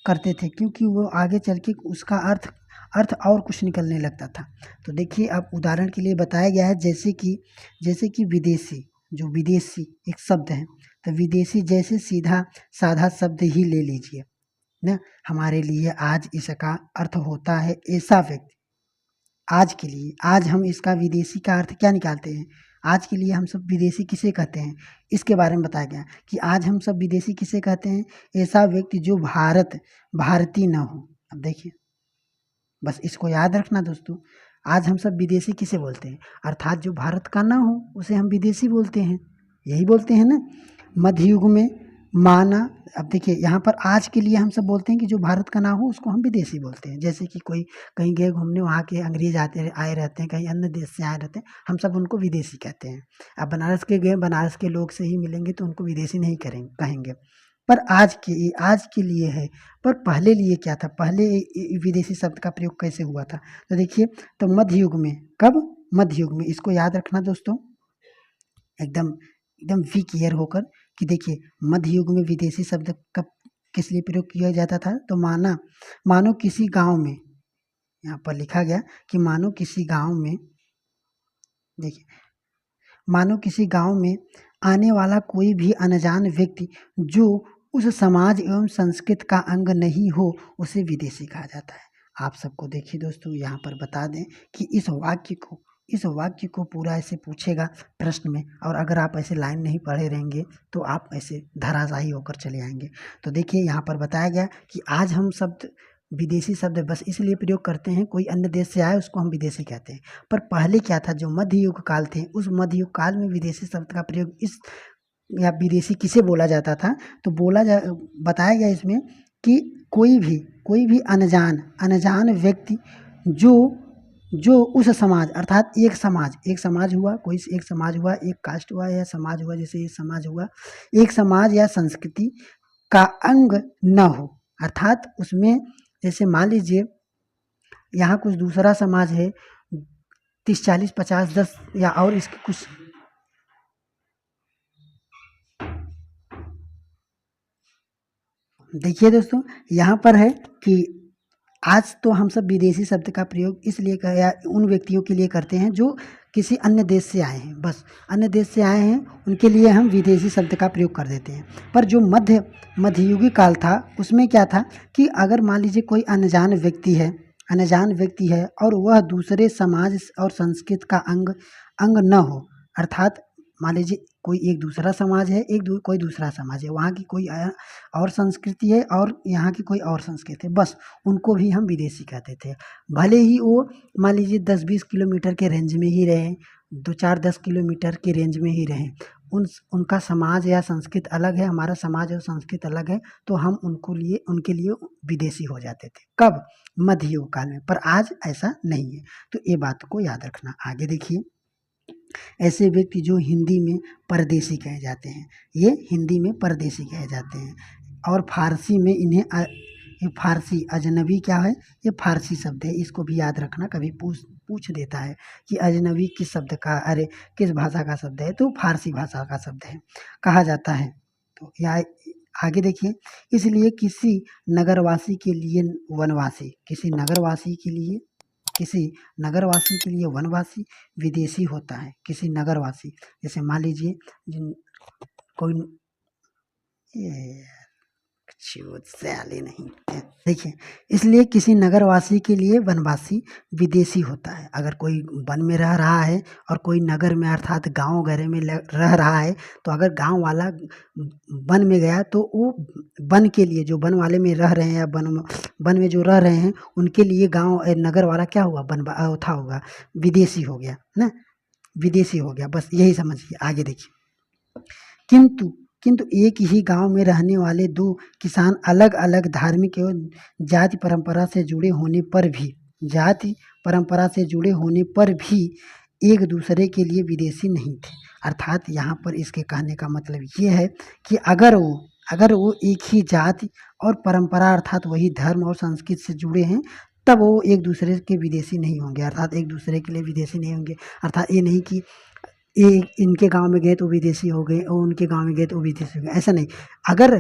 करते थे, क्योंकि वो आगे चल के उसका अर्थ और कुछ निकलने लगता था। तो देखिए अब उदाहरण के लिए बताया गया है, जैसे कि विदेशी, जो विदेशी एक शब्द है, तो विदेशी जैसे सीधा साधा शब्द ही ले लीजिए ना, हमारे लिए आज इसका अर्थ होता है ऐसा व्यक्ति। आज के लिए, आज हम इसका विदेशी का अर्थ क्या निकालते हैं, आज के लिए हम सब विदेशी किसे कहते हैं, इसके बारे में बताया गया कि आज हम सब विदेशी किसे कहते हैं, ऐसा व्यक्ति जो भारतीय न हो। अब देखिए, बस इसको याद रखना दोस्तों, आज हम सब विदेशी किसे बोलते हैं, अर्थात जो भारत का ना हो उसे हम विदेशी बोलते हैं, यही बोलते हैं ना। मध्ययुग में माना, अब देखिए यहाँ पर आज के लिए हम सब बोलते हैं कि जो भारत का ना हो उसको हम विदेशी बोलते हैं। जैसे कि कोई कहीं गए घूमने, वहाँ के अंग्रेज आए रहते हैं, कहीं अन्य देश से आए रहते हैं, हम सब उनको विदेशी कहते हैं। अब बनारस के गए, बनारस के लोग से ही मिलेंगे तो उनको विदेशी नहीं कहेंगे। पर आज के लिए है, पर पहले लिए क्या था, पहले विदेशी शब्द का प्रयोग कैसे हुआ था, तो देखिए, तो मध्ययुग में, कब, मध्ययुग में, इसको याद रखना दोस्तों, एकदम एकदम वी क्लियर होकर कि देखिए मध्ययुग में विदेशी शब्द का किस लिए प्रयोग किया जाता था, तो मानो किसी गांव में, यहाँ पर लिखा गया कि मानो किसी गांव में, देखिए, मानो किसी गांव में आने वाला कोई भी अनजान व्यक्ति जो उस समाज एवं संस्कृति का अंग नहीं हो उसे विदेशी कहा जाता है। आप सबको देखिए दोस्तों, यहाँ पर बता दें कि इस वाक्य को पूरा ऐसे पूछेगा प्रश्न में, और अगर आप ऐसे लाइन नहीं पढ़े रहेंगे तो आप ऐसे धराशायी होकर चले आएंगे। तो देखिए यहाँ पर बताया गया कि आज हम विदेशी शब्द बस इसलिए प्रयोग करते हैं, कोई अन्य देश से आए उसको हम विदेशी कहते हैं। पर पहले क्या था, जो मध्ययुग काल थे, उस मध्ययुग काल में विदेशी शब्द का प्रयोग या विदेशी किसे बोला जाता था, तो बताया गया इसमें कि कोई भी अनजान व्यक्ति जो उस समाज, अर्थात एक समाज हुआ, एक कास्ट हुआ या समाज हुआ, जैसे ये समाज हुआ, एक समाज या संस्कृति का अंग न हो, अर्थात उसमें जैसे मान लीजिए यहाँ कुछ दूसरा समाज है, 30, 40, 50, 10 या और इसके कुछ, देखिए दोस्तों यहाँ पर है कि आज तो हम सब विदेशी शब्द का प्रयोग इसलिए या उन व्यक्तियों के लिए करते हैं जो किसी अन्य देश से आए हैं, बस अन्य देश से आए हैं उनके लिए हम विदेशी शब्द का प्रयोग कर देते हैं। पर जो मध्ययुगीन काल था उसमें क्या था कि अगर मान लीजिए कोई अनजान व्यक्ति है और वह दूसरे समाज और संस्कृति का अंग न हो, अर्थात मान लीजिए कोई एक दूसरा समाज है, कोई दूसरा समाज है, वहाँ की कोई और संस्कृति है और यहाँ की कोई और संस्कृति है, बस उनको भी हम विदेशी कहते थे। भले ही वो मान लीजिए 10-20 किलोमीटर के रेंज में ही रहें, 2-4-10 किलोमीटर के रेंज में ही रहें, उनका समाज या संस्कृति अलग है, हमारा समाज और संस्कृति अलग है, तो हम उनके लिए विदेशी हो जाते थे। कब? मध्ययुग काल में। पर आज ऐसा नहीं है, तो ये बात को याद रखना। आगे देखिए, ऐसे व्यक्ति जो हिंदी में परदेशी कहे जाते हैं, ये हिंदी में परदेशी कहे जाते हैं, और फारसी में इन्हें, ये फारसी, अजनबी क्या है, ये फारसी शब्द है, इसको भी याद रखना, कभी पूछ देता है कि अजनबी किस शब्द का, अरे किस भाषा का शब्द है, तो फारसी भाषा का शब्द है, कहा जाता है। तो या आगे देखिए, इसलिए किसी नगरवासी के लिए वनवासी विदेशी होता है। किसी नगरवासी, जैसे मान लीजिए कोई, नहीं, देखिए, इसलिए किसी नगरवासी के लिए वनवासी विदेशी होता है। अगर कोई वन में रह रहा है और कोई नगर में, अर्थात गांव गरे में रह रहा है, तो अगर गांव वाला वन में गया तो वो वन के लिए, जो वन वाले में रह रहे हैं या वन में जो रह रहे हैं उनके लिए गांव नगर वाला क्या हुआ, होगा, विदेशी हो गया ना, विदेशी हो गया, बस यही समझिए। आगे देखिए, किंतु एक ही गांव में रहने वाले दो किसान अलग अलग धार्मिक एवं जाति परंपरा से जुड़े होने पर भी एक दूसरे के लिए विदेशी नहीं थे। अर्थात यहाँ पर इसके कहने का मतलब ये है कि अगर वो एक ही जाति और परंपरा, अर्थात वही धर्म और संस्कृति से जुड़े हैं, तब वो एक दूसरे के विदेशी नहीं होंगे, अर्थात एक दूसरे के लिए विदेशी नहीं होंगे। अर्थात ये नहीं कि ये इनके गांव में गए तो विदेशी हो गए और उनके गांव में गए तो विदेशी हो गए, ऐसा नहीं। अगर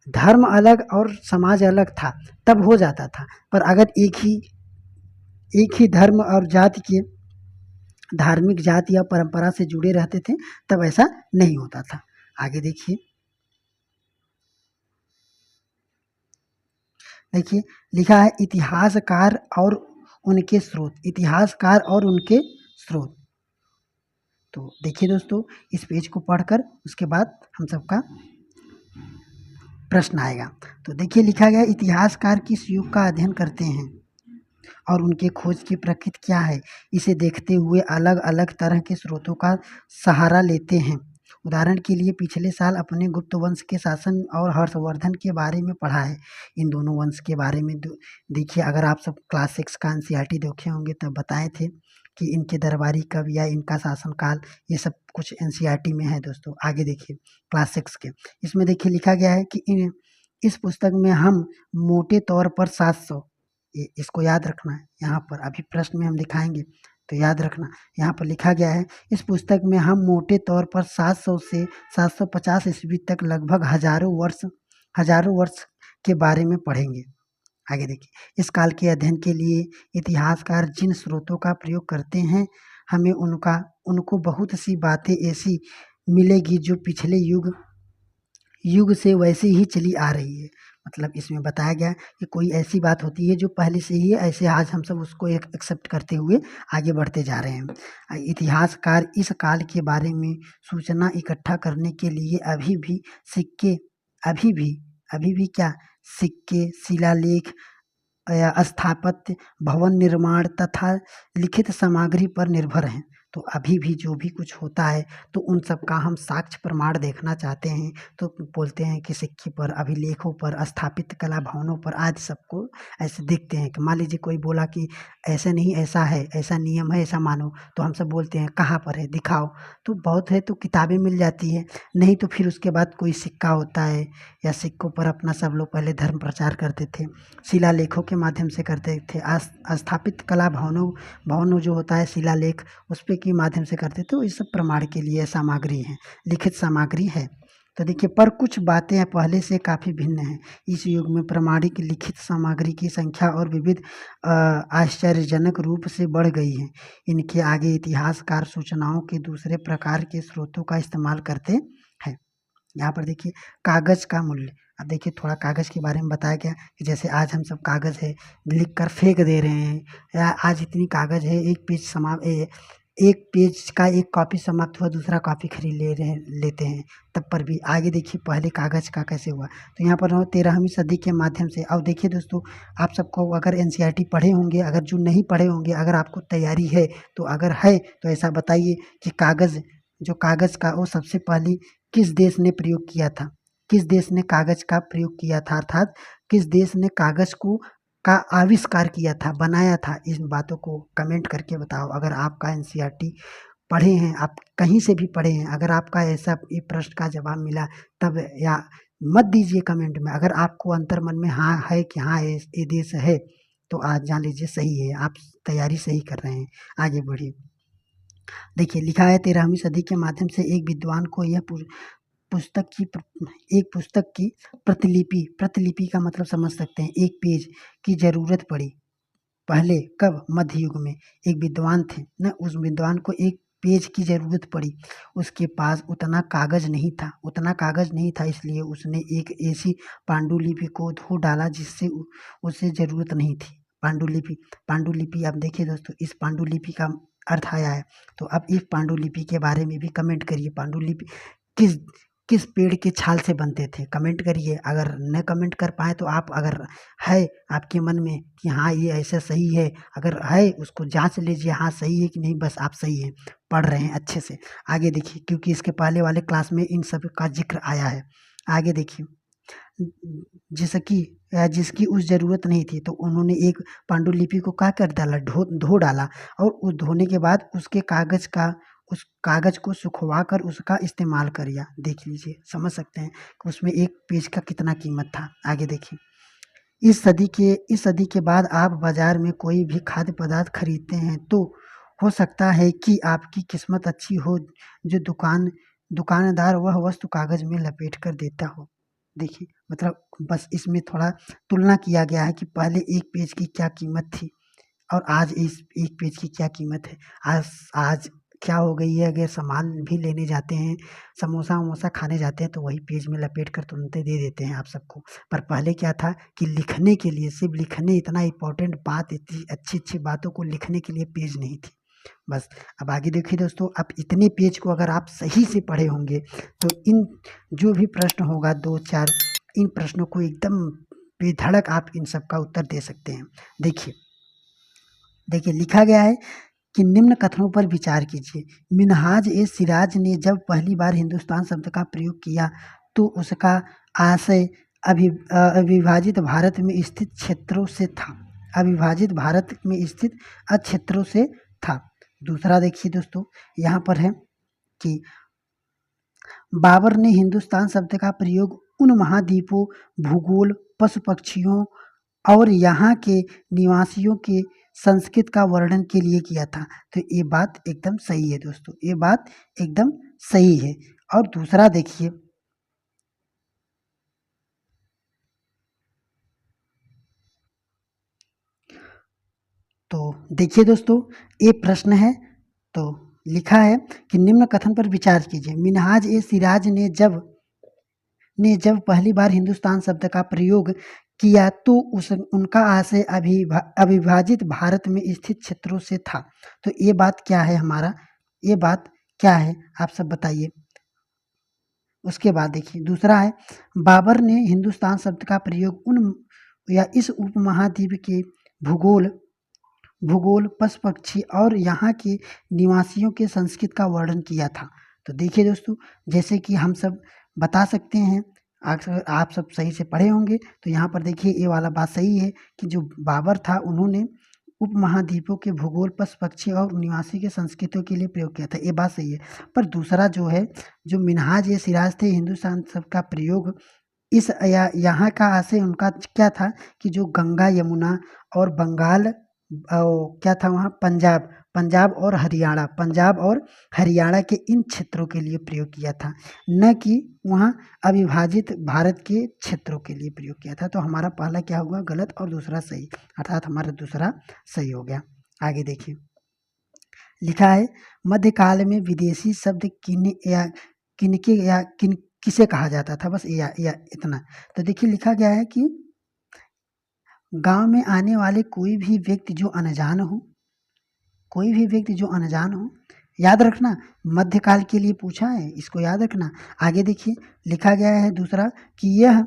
धर्म अलग और समाज अलग था तब हो जाता था, पर अगर एक ही धर्म और जाति के धार्मिक जाति या परंपरा से जुड़े रहते थे तब ऐसा नहीं होता था। आगे देखिए, लिखा है इतिहासकार और उनके स्रोत। इतिहासकार और उनके स्रोत। तो देखिए दोस्तों, इस पेज को पढ़कर उसके बाद हम सबका प्रश्न आएगा। तो देखिए लिखा गया, इतिहासकार किस युग का अध्ययन करते हैं और उनके खोज की प्रकृति क्या है, इसे देखते हुए अलग अलग तरह के स्रोतों का सहारा लेते हैं। उदाहरण के लिए पिछले साल अपने गुप्त वंश के शासन और हर्षवर्धन के बारे में पढ़ा है। इन दोनों वंश के बारे में देखिए, अगर आप सब क्लास 6 का एनसीईआरटी देखे होंगे तब बताए थे कि इनके दरबारी कब या इनका शासनकाल, ये सब कुछ एनसीईआरटी में है दोस्तों। आगे देखिए क्लास 6 के, इसमें देखिए लिखा गया है कि इस पुस्तक में हम मोटे तौर पर 700, इसको याद रखना है, यहाँ पर अभी प्रश्न में हम दिखाएंगे तो याद रखना। यहाँ पर लिखा गया है, इस पुस्तक में हम मोटे तौर पर 700 से 750 ईस्वी तक लगभग हजारों वर्ष के बारे में पढ़ेंगे। आगे देखिए, इस काल के अध्ययन के लिए इतिहासकार जिन स्रोतों का प्रयोग करते हैं, हमें उनको बहुत सी बातें ऐसी मिलेगी जो पिछले युग से वैसे ही चली आ रही है। मतलब इसमें बताया गया कि कोई ऐसी बात होती है जो पहले से ही है, ऐसे आज हम सब उसको एक्सेप्ट करते हुए आगे बढ़ते जा रहे हैं। इतिहासकार इस काल के बारे में सूचना इकट्ठा करने के लिए अभी भी क्या सिक्के, शिलालेख, स्थापत्य, भवन निर्माण तथा लिखित सामग्री पर निर्भर हैं। तो अभी भी जो भी कुछ होता है तो उन सब का हम साक्ष्य प्रमाण देखना चाहते हैं तो बोलते हैं कि सिक्के पर, अभिलेखों पर, स्थापित कला भवनों पर, आज सबको ऐसे देखते हैं कि मान लीजिए कोई बोला कि ऐसा नहीं, ऐसा है, ऐसा नियम है, ऐसा मानो, तो हम सब बोलते हैं कहाँ पर है, दिखाओ। तो बहुत है तो किताबें मिल जाती है, नहीं तो फिर उसके बाद कोई सिक्का होता है या सिक्कों पर अपना सब लोग पहले धर्म प्रचार करते थे, शिलालेखों के माध्यम से करते थे। स्थापित कला भवनों जो होता है शिलालेख, उस पे के माध्यम से करते थे। तो इस सब प्रमाण के लिए सामग्री है, लिखित सामग्री है। तो देखिए, पर कुछ बातें पहले से काफ़ी भिन्न हैं। इस युग में प्रमाणिक लिखित सामग्री की संख्या और विविध आश्चर्यजनक रूप से बढ़ गई है। इनके आगे इतिहासकार सूचनाओं के दूसरे प्रकार के स्रोतों का इस्तेमाल करते हैं। यहाँ पर देखिए कागज़ का मूल्य। अब देखिए थोड़ा कागज़ के बारे में बताया गया कि जैसे आज हम सब कागज़ है लिख कर फेंक दे रहे हैं, या आज इतनी कागज़ है एक पेज का एक कॉपी समाप्त हुआ दूसरा कॉपी खरीद लेते हैं। तब पर भी आगे देखिए पहले कागज़ का कैसे हुआ। तो यहाँ पर 13वीं सदी के माध्यम से। अब देखिए दोस्तों, आप सबको अगर एनसीईआरटी पढ़े होंगे, अगर जो नहीं पढ़े होंगे, अगर आपको तैयारी है तो अगर है तो ऐसा बताइए कि कागज़ का वो सबसे पहले किस देश ने प्रयोग किया था, किस देश ने कागज़ का प्रयोग किया था, अर्थात किस देश ने कागज़ का आविष्कार किया था, बनाया था। इन बातों को कमेंट करके बताओ। अगर आपका एनसीईआरटी पढ़े हैं, आप कहीं से भी पढ़े हैं, अगर आपका ऐसा ये प्रश्न का जवाब मिला तब, या मत दीजिए कमेंट में, अगर आपको अंतर्मन में हाँ है कि हाँ ये देश है तो आज जान लीजिए सही है, आप तैयारी सही कर रहे हैं। आगे बढ़िए, देखिए लिखा है 13वीं सदी के माध्यम से एक विद्वान को यह पुस्तक की प्रतिलिपि का मतलब समझ सकते हैं, एक पेज की जरूरत पड़ी। पहले कब? मध्य युग में एक विद्वान थे न, उस विद्वान को एक पेज की जरूरत पड़ी। उसके पास उतना कागज नहीं था, इसलिए उसने एक ऐसी पांडुलिपि को धो डाला जिससे उसे जरूरत नहीं थी। पांडुलिपि अब देखिए दोस्तों, इस पांडुलिपि का अर्थ आया है। तो अब इस पांडुलिपि के बारे में भी कमेंट करिए। पांडुलिपि किस किस पेड़ के छाल से बनते थे, कमेंट करिए। अगर न कमेंट कर पाए तो आप, अगर है आपके मन में कि हाँ ये ऐसा सही है, अगर है उसको जांच लीजिए, हाँ सही है कि नहीं, बस आप सही हैं, पढ़ रहे हैं अच्छे से। आगे देखिए, क्योंकि इसके पहले वाले क्लास में इन सब का जिक्र आया है। आगे देखिए, जिसकी उस जरूरत नहीं थी तो उन्होंने एक पांडुलिपि को क्या कर डाला, धो डाला, और उस धोने के बाद उस कागज को सुखवा कर उसका इस्तेमाल करिए। देख लीजिए, समझ सकते हैं कि उसमें एक पेज का कितना कीमत था। आगे देखिए, इस सदी के बाद आप बाजार में कोई भी खाद्य पदार्थ खरीदते हैं तो हो सकता है कि आपकी किस्मत अच्छी हो, जो दुकानदार वह वस्तु कागज में लपेट कर देता हो। देखिए, मतलब बस इसमें थोड़ा तुलना किया गया है कि पहले एक पेज की क्या कीमत थी और आज इस एक पेज की क्या कीमत है। आज क्या हो गई है, अगर सामान भी लेने जाते हैं, समोसा वमोसा खाने जाते हैं तो वही पेज में लपेट कर तुरंत दे देते हैं आप सबको। पर पहले क्या था कि लिखने के लिए, सिर्फ लिखने, इतना इम्पोर्टेंट बात, इतनी अच्छी अच्छी बातों को लिखने के लिए पेज नहीं थी। बस अब आगे देखिए दोस्तों, अब इतने पेज को अगर आप सही से पढ़े होंगे तो इन जो भी प्रश्न होगा 2-4, इन प्रश्नों को एकदम बेधड़क आप इन सब का उत्तर दे सकते हैं। देखिए देखिए लिखा गया है कि निम्न कथनों पर विचार कीजिए। मिन्हाज ए सिराज ने जब पहली बार हिंदुस्तान शब्द का प्रयोग किया तो उसका आशय अविभाजित भारत में स्थित क्षेत्रों से था। अविभाजित भारत में स्थित क्षेत्रों से था। दूसरा देखिए दोस्तों, यहाँ पर है कि बाबर ने हिंदुस्तान शब्द का प्रयोग उन महाद्वीपों, भूगोल, पशु पक्षियों और यहाँ के निवासियों के संस्कृत का वर्णन के लिए किया था। तो ये बात एकदम सही है दोस्तों, ये बात एकदम सही है। और दूसरा देखिए, तो देखिए दोस्तों, ये प्रश्न है, तो लिखा है कि निम्न कथन पर विचार कीजिए। मिन्हाज ए सिराज ने जब पहली बार हिंदुस्तान शब्द का प्रयोग किया तो उनका आशय अविभाजित भारत में स्थित क्षेत्रों से था। तो ये बात क्या है हमारा, ये बात क्या है आप सब बताइए। उसके बाद देखिए दूसरा है, बाबर ने हिंदुस्तान शब्द का प्रयोग उन या इस उपमहाद्वीप के भूगोल, पशु पक्षी और यहाँ के निवासियों के संस्कृत का वर्णन किया था। तो देखिए दोस्तों, जैसे कि हम सब बता सकते हैं, अक्सर आप सब सही से पढ़े होंगे, तो यहाँ पर देखिए ये वाला बात सही है कि जो बाबर था उन्होंने उपमहाद्वीपों के भूगोल, पशु पक्षी और निवासी के संस्कृतियों के लिए प्रयोग किया था, ये बात सही है। पर दूसरा जो है, जो मिन्हाज ए सिराज थे हिंदुस्तान शब्द का प्रयोग इस या यहाँ का आशय उनका क्या था कि जो गंगा, यमुना और बंगाल क्या था वहाँ, पंजाब और हरियाणा के इन क्षेत्रों के लिए प्रयोग किया था, न कि वहाँ अविभाजित भारत के क्षेत्रों के लिए प्रयोग किया था। तो हमारा पहला क्या हुआ, गलत, और दूसरा सही, अर्थात हमारा दूसरा सही हो गया। आगे देखिए, लिखा है मध्यकाल में विदेशी शब्द किनके या किसे कहा जाता था, बस या इतना। तो देखिए लिखा गया है कि गांव में आने वाले कोई भी व्यक्ति जो अनजान हो, याद रखना, मध्यकाल के लिए पूछा है, इसको याद रखना। आगे देखिए लिखा गया है दूसरा कि यह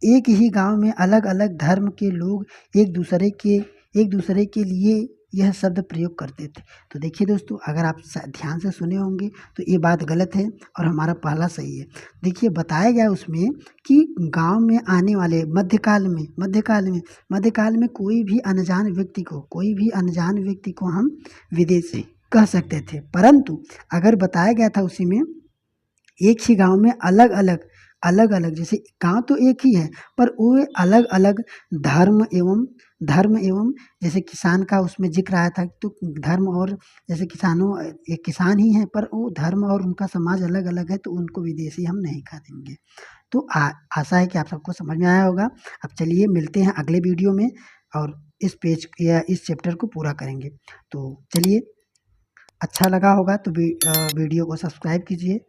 एक ही गांव में अलग अलग धर्म के लोग एक दूसरे के लिए यह शब्द प्रयोग करते थे। तो देखिए दोस्तों, अगर आप ध्यान से सुने होंगे तो ये बात गलत है और हमारा पहला सही है। देखिए बताया गया उसमें कि गांव में आने वाले मध्यकाल में कोई भी अनजान व्यक्ति को हम विदेशी कह सकते थे, परंतु अगर बताया गया था उसी में एक ही गांव में अलग अलग, जैसे गांव तो एक ही है पर वो अलग अलग धर्म एवं जैसे किसान का उसमें जिक्र आया था, तो धर्म और जैसे एक किसान ही है पर वो धर्म और उनका समाज अलग अलग है, तो उनको विदेशी हम नहीं कह देंगे। तो आशा है कि आप सबको समझ में आया होगा। अब चलिए मिलते हैं अगले वीडियो में और इस पेज या इस चैप्टर को पूरा करेंगे। तो चलिए, अच्छा लगा होगा तो वीडियो को सब्सक्राइब कीजिए।